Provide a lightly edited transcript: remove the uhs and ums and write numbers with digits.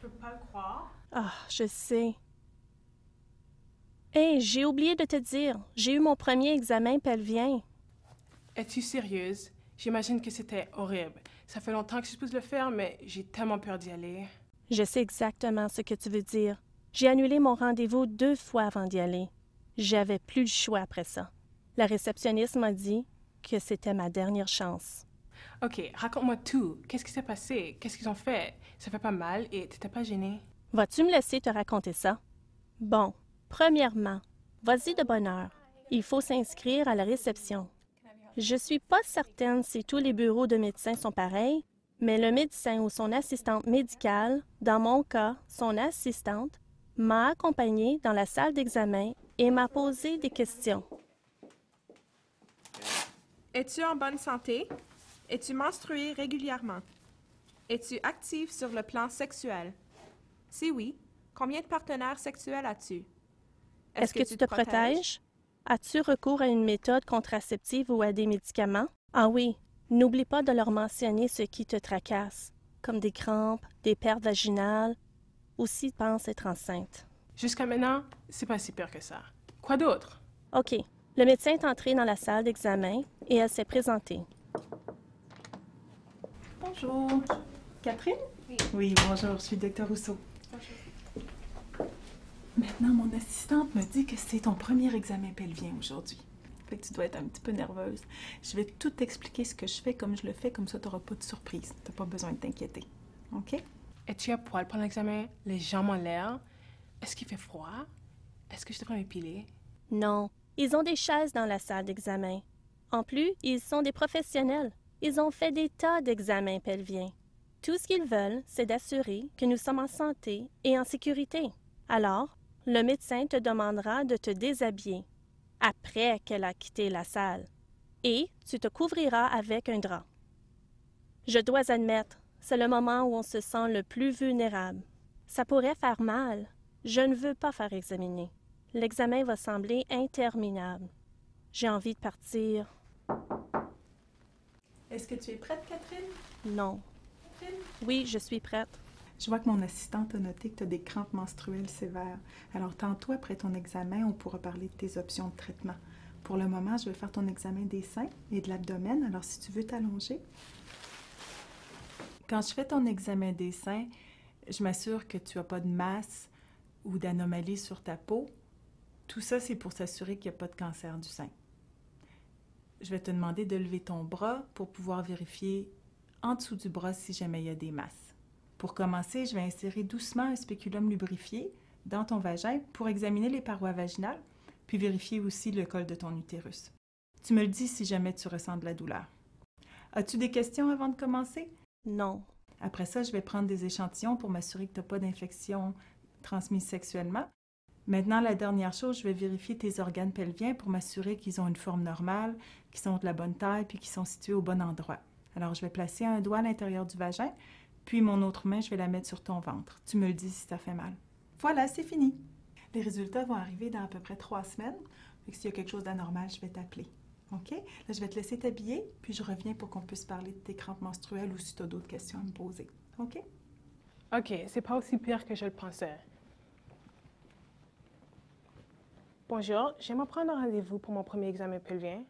peux pas le croire. Ah, je sais. Hé, j'ai oublié de te dire, j'ai eu mon premier examen pelvien. Es-tu sérieuse? J'imagine que c'était horrible. Ça fait longtemps que je suppose le faire, mais j'ai tellement peur d'y aller. Je sais exactement ce que tu veux dire. J'ai annulé mon rendez-vous 2 fois avant d'y aller. J'avais plus le choix après ça. La réceptionniste m'a dit que c'était ma dernière chance. Ok, raconte-moi tout. Qu'est-ce qui s'est passé? Qu'est-ce qu'ils ont fait? Ça fait pas mal et t'étais pas gênée? Vas-tu me laisser te raconter ça? Bon, premièrement, vas-y de bonne heure. Il faut s'inscrire à la réception. Je suis pas certaine si tous les bureaux de médecins sont pareils, mais le médecin ou son assistante médicale, dans mon cas, son assistante, m'a accompagnée dans la salle d'examen et m'a posé des questions. Es-tu en bonne santé? Es-tu menstruée régulièrement? Es-tu active sur le plan sexuel? Si oui, combien de partenaires sexuels as-tu? Est-ce que tu te protèges? As-tu recours à une méthode contraceptive ou à des médicaments? Ah oui, n'oublie pas de leur mentionner ce qui te tracasse, comme des crampes, des pertes vaginales, ou si tu penses être enceinte. Jusqu'à maintenant, c'est pas si pire que ça. Quoi d'autre? OK. Le médecin est entré dans la salle d'examen et elle s'est présentée. Bonjour. Catherine? Oui. Oui, bonjour, je suis Dr Rousseau. Maintenant, mon assistante me dit que c'est ton premier examen pelvien aujourd'hui. Fait que tu dois être un petit peu nerveuse. Je vais tout t'expliquer ce que je fais comme je le fais, comme ça tu n'auras pas de surprise. Tu n'as pas besoin de t'inquiéter. OK? Es-tu à poil pendant l'examen? Les jambes en l'air? Est-ce qu'il fait froid? Est-ce que je devrais m'épiler? Non, ils ont des chaises dans la salle d'examen. En plus, ils sont des professionnels. Ils ont fait des tas d'examens pelviens. Tout ce qu'ils veulent, c'est d'assurer que nous sommes en santé et en sécurité. Alors, le médecin te demandera de te déshabiller après qu'elle a quitté la salle et tu te couvriras avec un drap. Je dois admettre, c'est le moment où on se sent le plus vulnérable. Ça pourrait faire mal. Je ne veux pas faire examiner. L'examen va sembler interminable. J'ai envie de partir. Est-ce que tu es prête, Catherine? Non. Catherine? Oui, je suis prête. Je vois que mon assistante a noté que tu as des crampes menstruelles sévères. Alors, tantôt, après ton examen, on pourra parler de tes options de traitement. Pour le moment, je vais faire ton examen des seins et de l'abdomen. Alors, si tu veux t'allonger. Quand je fais ton examen des seins, je m'assure que tu n'as pas de masse ou d'anomalie sur ta peau. Tout ça, c'est pour s'assurer qu'il n'y a pas de cancer du sein. Je vais te demander de lever ton bras pour pouvoir vérifier en dessous du bras si jamais il y a des masses. Pour commencer, je vais insérer doucement un spéculum lubrifié dans ton vagin pour examiner les parois vaginales, puis vérifier aussi le col de ton utérus. Tu me le dis si jamais tu ressens de la douleur. As-tu des questions avant de commencer? Non. Après ça, je vais prendre des échantillons pour m'assurer que tu n'as pas d'infection transmise sexuellement. Maintenant, la dernière chose, je vais vérifier tes organes pelviens pour m'assurer qu'ils ont une forme normale, qu'ils sont de la bonne taille, puis qu'ils sont situés au bon endroit. Alors, je vais placer un doigt à l'intérieur du vagin, puis mon autre main, je vais la mettre sur ton ventre. Tu me le dis si ça fait mal. Voilà, c'est fini. Les résultats vont arriver dans à peu près 3 semaines. Fait que s'il y a quelque chose d'anormal, je vais t'appeler. OK? Là, je vais te laisser t'habiller, puis je reviens pour qu'on puisse parler de tes crampes menstruelles ou si tu as d'autres questions à me poser. OK? Ok, c'est pas aussi pire que je le pensais. Bonjour, j'aimerais prendre un rendez-vous pour mon premier examen pelvien.